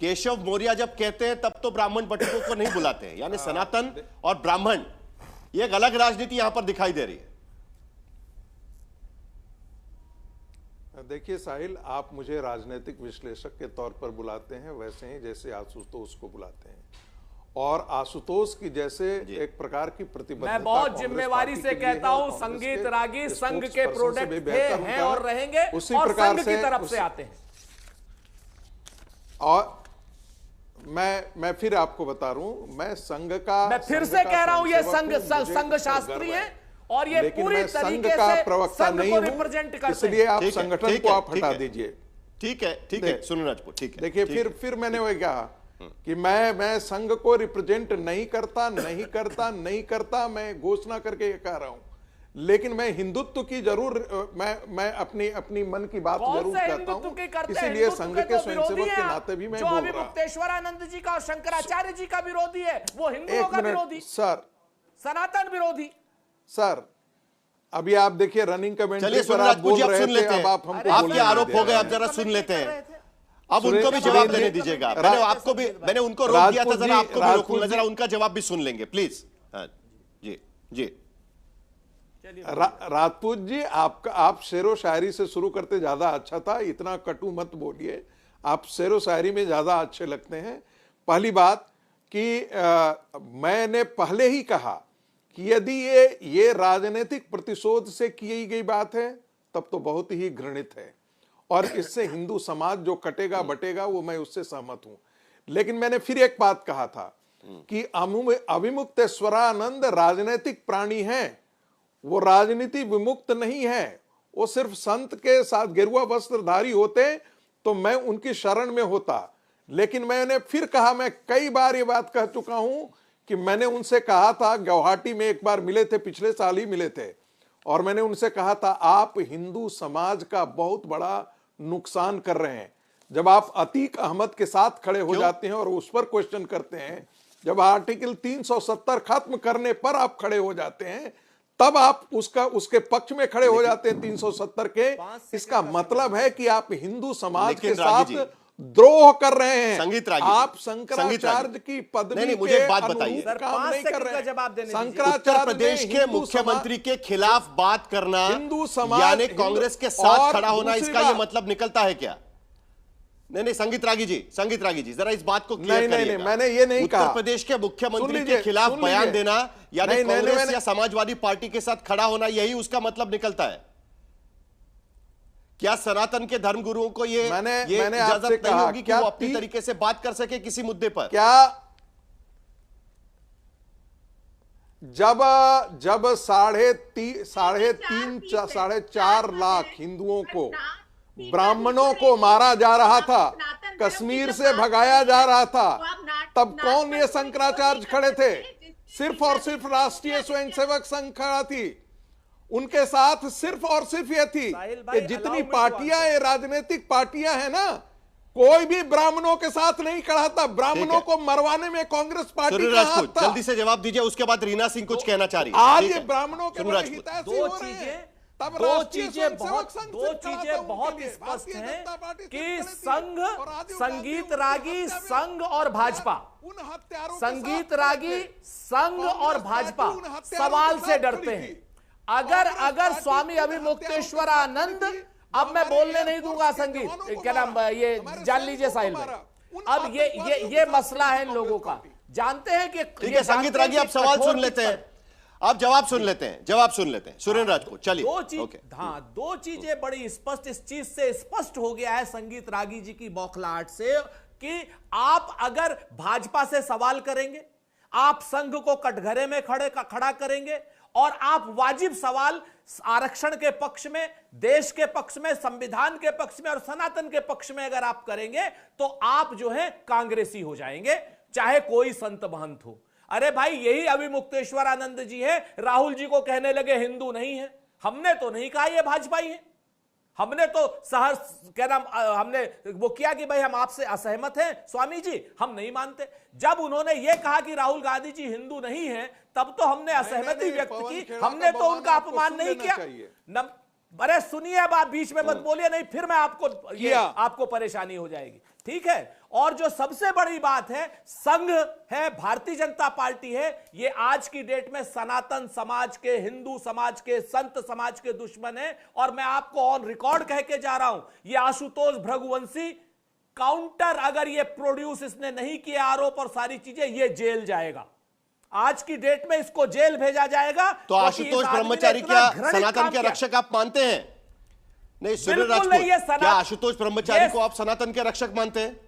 केशव मौर्य जब कहते हैं तब तो ब्राह्मण बटुकों को नहीं बुलाते हैं, यानी सनातन और ब्राह्मण ये एक अलग राजनीति यहां पर दिखाई दे रही है। देखिए साहिल, आप मुझे राजनीतिक विश्लेषक के तौर पर बुलाते हैं वैसे ही जैसे आशुतोष को बुलाते हैं, और आशुतोष की जैसे एक प्रकार की प्रतिबद्धता मैं बहुत जिम्मेवारी से कहता हूं, संगीत रागी संघ के प्रोडक्ट थे, हैं और रहेंगे, उसी और प्रकार संघ की तरफ से आते हैं। और मैं फिर आपको बता रहा हूं, मैं संघ का, मैं फिर से कह रहा हूं, ये संघ शास्त्री है और ये पूरी तरीके से प्रवक्ता नहीं को रिप्रेजेंट करते हैं, इसलिए आप संगठन को आप हटा दीजिए। ठीक है सुनील राजपूत, ठीक है। देखिए फिर मैंने वही कहा कि मैं संघ को रिप्रेजेंट नहीं करता, मैं घोषणा करके ये कह रहा हूं, लेकिन मैं हिंदुत्व की जरूर मैं अपनी मन की बात जरूर कहता हूं, इसीलिए संघ के स्वयंसेवक के नाते भी मैं बोल रहा हूं। जो अभी मुक्तेश्वरानंद जी का और शंकराचार्य जी का विरोधी है, वो हिंदुओं का विरोधी, सर, सनातन विरोधी। सर अभी आप देखिए रनिंग कमेंट्री पर आप बोल रहे थे, अब आप हमको आपके आरोप हो गए, अब जरा सुन लेते हैं, अब उनको भी जवाब देने दीजिएगा। मैंने उनको रोक दिया था, जरा आपको भी रोकूंगा, जरा उनका जवाब भी सुन लेंगे प्लीज। जी जी राजपूत जी, आप शेरो शायरी से शुरू करते ज्यादा अच्छा था, इतना कटु मत बोलिए, आप शेरो शायरी में ज्यादा अच्छे लगते हैं। पहली बात कि मैंने पहले ही कहा कि यदि ये राजनीतिक प्रतिशोध से की गई बात है तब तो बहुत ही घृणित है, और इससे हिंदू समाज जो कटेगा बटेगा वो मैं उससे सहमत हूं। लेकिन मैंने फिर एक बात कहा था कि अविमुक्तेश्वरानंद राजनीतिक प्राणी हैं, वो राजनीति विमुक्त नहीं है, वो सिर्फ संत के साथ गेरुआ वस्त्रधारी होते तो मैं उनकी शरण में होता। लेकिन मैंने फिर कहा, मैं कई बार ये बात कह चुका हूं कि मैंने उनसे कहा था, गुवाहाटी में एक बार मिले थे, पिछले साल ही मिले थे, और मैंने उनसे कहा था आप हिंदू समाज का बहुत बड़ा नुकसान कर रहे हैं। जब आप अतीक अहमद के साथ खड़े हो जाते हैं और उस पर क्वेश्चन करते हैं, जब आर्टिकल 370 खत्म करने पर आप खड़े हो जाते हैं, तब आप उसके पक्ष में खड़े हो जाते हैं 370 के, इसका मतलब है कि आप हिंदू समाज के साथ द्रोह कर रहे हैं। संगीत रागी, आप शंकराचार्य की पदवी नहीं, मुझे एक बात बताइए, काम नहीं कर रहे हैं। उत्तर प्रदेश के मुख्यमंत्री के खिलाफ बात करना हिंदू समाज यानी कांग्रेस के साथ खड़ा होना, इसका ये मतलब निकलता है क्या? नहीं, संगीत रागी जी जरा इस बात को क्लियर करिए। नहीं, मैंने ये नहीं कहा। उत्तर प्रदेश के मुख्यमंत्री के खिलाफ बयान देना यानी कांग्रेस या समाजवादी पार्टी के साथ खड़ा होना, यही उसका मतलब निकलता है क्या? सनातन के धर्मगुरुओं को ये इजाजत नहीं होगी कि वो अपनी तरीके से बात कर सके किसी मुद्दे पर? क्या जब 4.5 लाख हिंदुओं को, ब्राह्मणों को मारा जा रहा था, कश्मीर से भगाया जा रहा था, तब कौन ये शंकराचार्य खड़े थे? सिर्फ और सिर्फ राष्ट्रीय स्वयंसेवक संघ खड़ा थी, उनके साथ सिर्फ और सिर्फ ये थी कि जितनी पार्टियां, ये राजनीतिक पार्टियां हैं ना, कोई भी ब्राह्मणों के साथ नहीं खड़ा था। ब्राह्मणों को मरवाने में कांग्रेस पार्टी का हाथ था। जल्दी से जवाब दीजिए, उसके बाद रीना सिंह कुछ कहना चाह रही है। आज ये ब्राह्मणों के हितैषी हो रहे हैं। दो चीजें बहुत स्पष्ट हैं कि संगीत रागी संघ और भाजपा, संगीत रागी संघ और भाजपा सवाल से डरते हैं। अगर स्वामी अभिमुक्तेश्वरानंद, अब मैं बोलने नहीं दूंगा, संगीत क्या नाम, ये जान लीजिए साहिल भाई, अब ये मसला है इन लोगों का। जानते हैं कि ठीक है संगीत रागी, आप सवाल सुन लेते हैं, आप जवाब सुन लेते हैं। सुरेंद्र राजपूत, चलिए। दो चीजें बड़ी स्पष्ट, इस चीज से स्पष्ट हो गया है संगीत रागी जी की बौखलाहट से कि आप अगर भाजपा से सवाल करेंगे, आप संघ को कटघरे में खड़ा करेंगे, और आप वाजिब सवाल आरक्षण के पक्ष में, देश के पक्ष में, संविधान के पक्ष में और सनातन के पक्ष में अगर आप करेंगे तो आप जो है कांग्रेसी हो जाएंगे, चाहे कोई संत महंत हो। अरे भाई, यही अभिमुक्तेश्वरानंद जी है, राहुल जी को कहने लगे हिंदू नहीं है। हमने तो नहीं कहा ये भाजपाई है, हमने तो हमने वो किया कि भाई हम आपसे असहमत हैं स्वामी जी, हम नहीं मानते। जब उन्होंने ये कहा कि राहुल गांधी जी हिंदू नहीं है, तब तो हमने असहमति व्यक्त की, हमने तो उनका अपमान नहीं किया। अरे सुनिए, अब आप बीच में मत बोलिए, नहीं फिर मैं आपको परेशानी हो जाएगी। ठीक है। और जो सबसे बड़ी बात है, संघ है, भारतीय जनता पार्टी है, ये आज की डेट में सनातन समाज के, हिंदू समाज के, संत समाज के दुश्मन है। और मैं आपको ऑन रिकॉर्ड कह के जा रहा हूं, ये आशुतोष भृगुवंशी काउंटर अगर ये प्रोड्यूस इसने नहीं किए आरोप और सारी चीजें, ये जेल जाएगा। आज की डेट में इसको जेल भेजा जाएगा। तो आशुतोष ब्रह्मचारी क्या सनातन के रक्षक आप मानते हैं? नहीं, सुनील राजपूत, क्या आशुतोष ब्रह्मचारी को आप सनातन के रक्षक मानते हैं?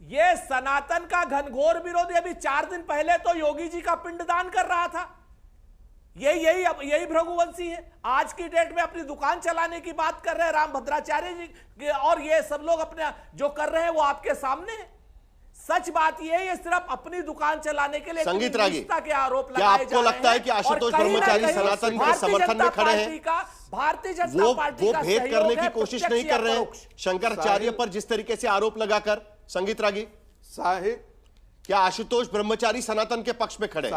ये सनातन का घनघोर विरोधी। अभी 4 दिन पहले तो योगी जी का पिंडदान कर रहा था। यही भृगुवंशी है। आज की डेट में अपनी दुकान चलाने की बात कर रहे हैं राम भद्राचार्य जी, और ये सब लोग अपने जो कर रहे हैं वो आपके सामने है। सच बात ये है, ये सिर्फ अपनी दुकान चलाने के लिए संगीत रागी के आरोप क्या आपको लगता है कि आशुतोष ब्रह्मचारी सनातन के समर्थन में खड़े हैं? भारतीय जनता पार्टी वो भेद करने की कोशिश नहीं कर रहे हैं शंकराचार्य पर जिस तरीके से आरोप लगाकर? संगीत रागी साहिल, क्या आशुतोष ब्रह्मचारी सनातन के पक्ष में खड़े?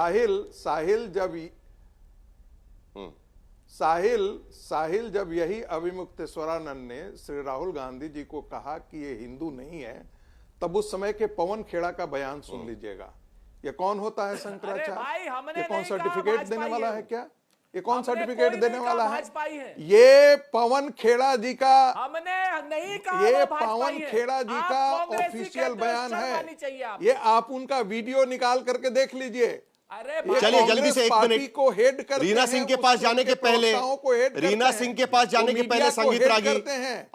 साहिल जब यही अभिमुक्तेश्वरानंद ने श्री राहुल गांधी जी को कहा कि ये हिंदू नहीं है, तब उस समय के पवन खेड़ा का बयान सुन लीजिएगा। ये कौन होता है शंकराचार्य? ये कौन सर्टिफिकेट देने वाला है? क्या ये कौन सर्टिफिकेट देने वाला है? ये पवन खेड़ा जी का, हमने नहीं कहा, ये पवन खेड़ा जी का ऑफिशियल बयान है। ये आप उनका वीडियो निकाल करके देख लीजिए। चलिए जल्दी से 1 मिनट को हेड करते रीना सिंह के पास जाने के पहले, रीना सिंह के पास जाने के पहले संगीत रागी,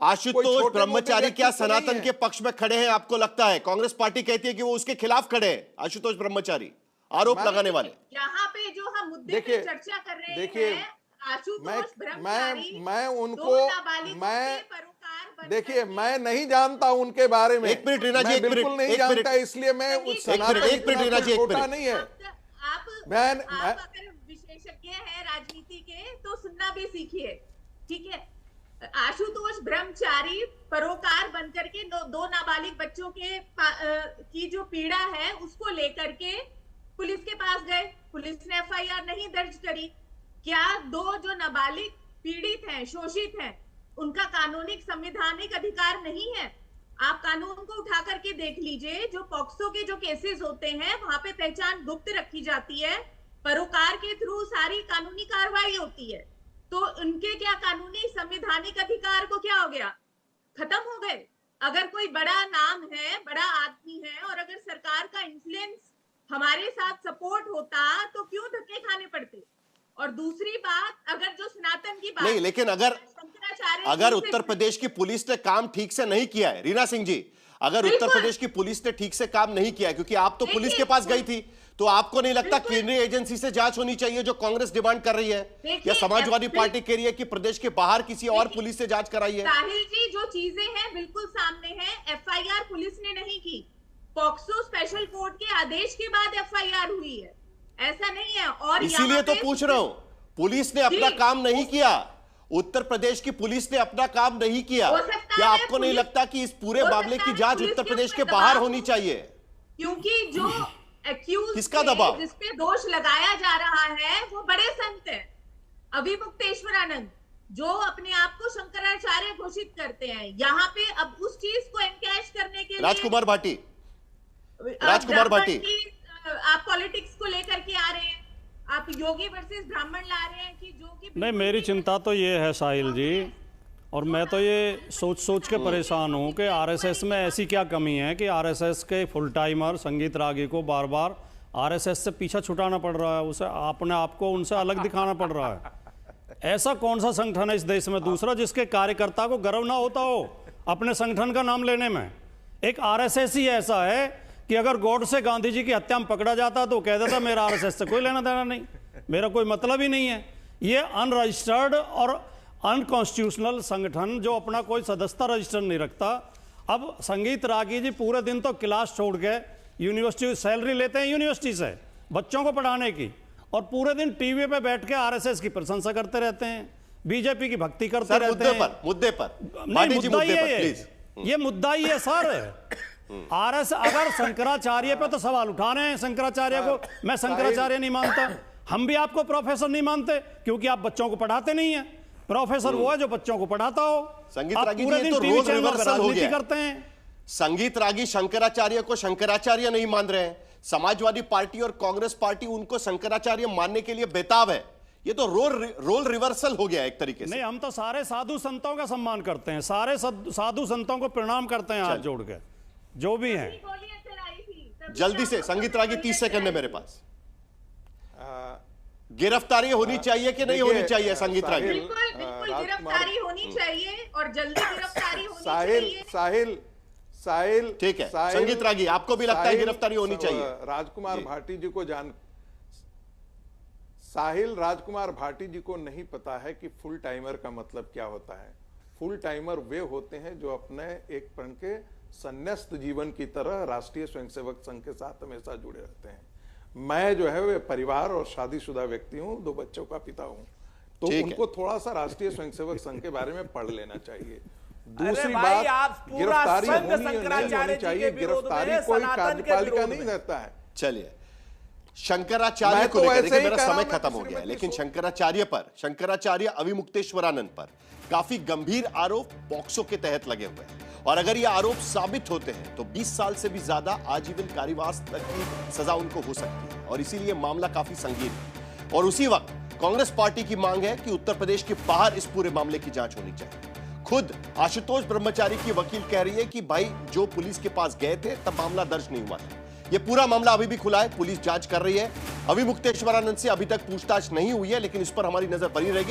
आशुतोष ब्रह्मचारी क्या सनातन के पक्ष में खड़े हैं आपको लगता है? कांग्रेस पार्टी कहती है कि वो उसके खिलाफ खड़े हैं, आशुतोष ब्रह्मचारी आरोप लगाने वाले। यहाँ पे जो हम मुद्दे पे चर्चा कर रहे हैं, आशुतोष ब्रह्मचारी, मैं उनको, देखिए मैं नहीं जानता उनके बारे में। 1 मिनट रीना जी, 1 मिनट बिल्कुल नहीं जानता, इसलिए मैं उस सनातन के छोटा नहीं है। आप अगर विशेषज्ञ हैं राजनीति के तो सुनना भी सीखिए। ठीक है, आशुतोष ब्रह्मचारी परोकार बनकर के दो नाबालिग बच्चों के की जो पीड़ा है उसको लेकर के पुलिस के पास गए। पुलिस ने एफआईआर नहीं दर्ज करी। क्या 2 जो नाबालिग पीड़ित हैं, शोषित हैं, उनका कानूनिक संवैधानिक अधिकार नहीं है? आप कानून को उठा करके देख लीजिए। जो पॉक्सो के जो केसेस होते हैं वहां पे पहचान गुप्त रखी जाती है, परोकार के थ्रू सारी कानूनी कार्रवाई होती है। तो उनके क्या कानूनी संवैधानिक अधिकार को क्या हो गया? खत्म हो गए। अगर कोई बड़ा नाम है, बड़ा आदमी है, और अगर सरकार का इन्फ्लुएंस हमारे साथ सपोर्ट होता तो क्यों धक्के खाने पड़ते? और दूसरी बात, अगर जो सनातन की बात नहीं, लेकिन अगर उत्तर प्रदेश की पुलिस ने काम ठीक से नहीं किया है, रीना सिंह जी, अगर उत्तर प्रदेश की पुलिस ने ठीक से काम नहीं किया है, क्योंकि आप तो पुलिस के पास गई थी, तो आपको नहीं लगता केंद्रीय एजेंसी से जांच होनी चाहिए जो कांग्रेस डिमांड कर रही है? या समाजवादी पार्टी कह रही है कि प्रदेश के बाहर किसी और पुलिस से जांच कराई है? साहिल जी, जो चीजें हैं बिल्कुल सामने हैं। एफआईआर पुलिस ने नहीं की, पॉक्सो स्पेशल कोर्ट के आदेश के बाद एफआईआर हुई है, ऐसा नहीं है। और इसीलिए तो पूछ रहा हूं, पुलिस ने अपना काम नहीं किया, उत्तर प्रदेश की पुलिस ने अपना काम नहीं किया। क्या आपको नहीं लगता कि इस पूरे मामले की जांच उत्तर प्रदेश के बाहर होनी चाहिए? क्योंकि जो एक्यूज, किसका दबाव, जिस पे दोष लगाया जा रहा है, वो बड़े संत हैं, अभिमुक्तेश्वरानंद, जो अपने आप को शंकराचार्य घोषित करते हैं। यहाँ पे अब उस चीज को एनकैश करने के लिए राजकुमार भाटी आप पॉलिटिक्स को लेकर के आ रहे हैं, आप योगी वर्सेस ब्राह्मण ला रहे हैं कि जो कि नहीं। मेरी चिंता तो ये है साहिल जी, और मैं तो ये सोच के परेशान हूँ कि आरएसएस में ऐसी क्या कमी है कि आरएसएस के फुल टाइमर संगीत रागी को बार बार आरएसएस से पीछा छुटाना पड़ रहा है, उसे अपने आप को उनसे अलग दिखाना पड़ रहा है। ऐसा कौन सा संगठन है इस देश में दूसरा जिसके कार्यकर्ता को गर्व ना होता हो अपने संगठन का नाम लेने में? एक आरएसएस ही ऐसा है कि अगर गॉडसे गांधी जी की हत्या में पकड़ा जाता तो कह देता मेरा आरएसएस से कोई लेना देना नहीं, मेरा कोई मतलब ही नहीं है। ये अनरजिस्टर्ड और अनकॉन्स्टिट्यूशनल संगठन जो अपना कोई सदस्यता रजिस्टर नहीं रखता। अब संगीत रागी जी पूरे दिन तो क्लास छोड़ के यूनिवर्सिटी सैलरी लेते हैं यूनिवर्सिटी से बच्चों को पढ़ाने की, और पूरे दिन टीवी पे बैठ के आरएसएस की प्रशंसा करते रहते हैं, बीजेपी की भक्ति करते रहते हैं। मुद्दे पर ये मुद्दा ही है सर। आरएस अगर शंकराचार्य पे तो सवाल उठा रहे हैं, शंकराचार्य को मैं शंकराचार्य नहीं मानता, हम भी आपको प्रोफेसर नहीं मानते क्योंकि आप बच्चों को पढ़ाते नहीं हैं। प्रोफेसर वो है जो बच्चों को पढ़ाता हो। संगीत आप रागी पूरे जी, दिन तो टीवी रोल चैनल पर रिवर्सल हो राजनीति गया। करते हैं। संगीत रागी शंकराचार्य को शंकराचार्य नहीं मान रहे हैं, समाजवादी पार्टी और कांग्रेस पार्टी उनको शंकराचार्य मानने के लिए बेताब है। ये तो रोल रिवर्सल हो गया एक तरीके से। नहीं, हम तो सारे साधु संतों का सम्मान करते हैं, सारे साधु संतों को प्रणाम करते हैं हाथ जोड़ के, जो भी हैं। गोलियां चलाई थी तभी जल्दी से संगीत रागी 30 सेकंड है मेरे पास। गिरफ्तारी होनी चाहिए कि नहीं होनी चाहिए संगीत रागी? बिल्कुल बिल्कुल गिरफ्तारी होनी चाहिए और जल्दी गिरफ्तारी होनी साहिल चाहिए। साहिल साहिल ठीक है, साहिल- संगीत रागी, आपको भी लगता है साहिल- गिरफ्तारी होनी चाहिए? राजकुमार भाटी जी को साहिल राजकुमार भाटी जी को नहीं पता है कि फुल टाइमर का मतलब क्या होता है। फुल टाइमर वे होते हैं जो अपने एक प्रण के संन्यास्त जीवन की तरह राष्ट्रीय स्वयंसेवक संघ के साथ हमेशा जुड़े रहते हैं। मैं जो है वे परिवार और शादीशुदा व्यक्ति हूं, 2 बच्चों का पिता हूं, तो ठीक है। उनको थोड़ा सा राष्ट्रीय स्वयंसेवक संघ के बारे में पढ़ लेना चाहिए। अरे दूसरी भाई, बात, आप पूरा गिरफ्तारी संघ होनी नहीं शंकराचार्य होनी जी चाहिए। के विरोध में गिरफ्तारी है, कोई सनातन के कार्यपालिका विरोध नहीं में। रहता है। चलिए, शंकराचार्य मैं को तो लेकर ऐसे देखिए, ही मेरा कह रहा समय हूं, मैं खत्म हो तो गया है, श्रीमती लेकिन सो- शंकराचार्य अविमुक्तेश्वरानंद पर काफी गंभीर आरोप पॉक्सो के तहत लगे हुए हैं, और अगर ये आरोप साबित होते हैं तो 20 साल से भी ज्यादा आजीवन कारावास तक की सजा उनको हो सकती है, और इसीलिए मामला काफी संगीन है। और उसी वक्त कांग्रेस पार्टी की मांग है कि उत्तर प्रदेश के बाहर इस पूरे मामले की जांच होनी चाहिए। खुद आशुतोष ब्रह्मचारी की वकील कह रही है कि भाई जो पुलिस के पास गए थे तब मामला दर्ज नहीं हुआ था। ये पूरा मामला अभी भी खुला है, पुलिस जांच कर रही है। अविमुक्तेश्वरानंद से अभी तक पूछताछ नहीं हुई है, लेकिन इस पर हमारी नजर बनी रहेगी।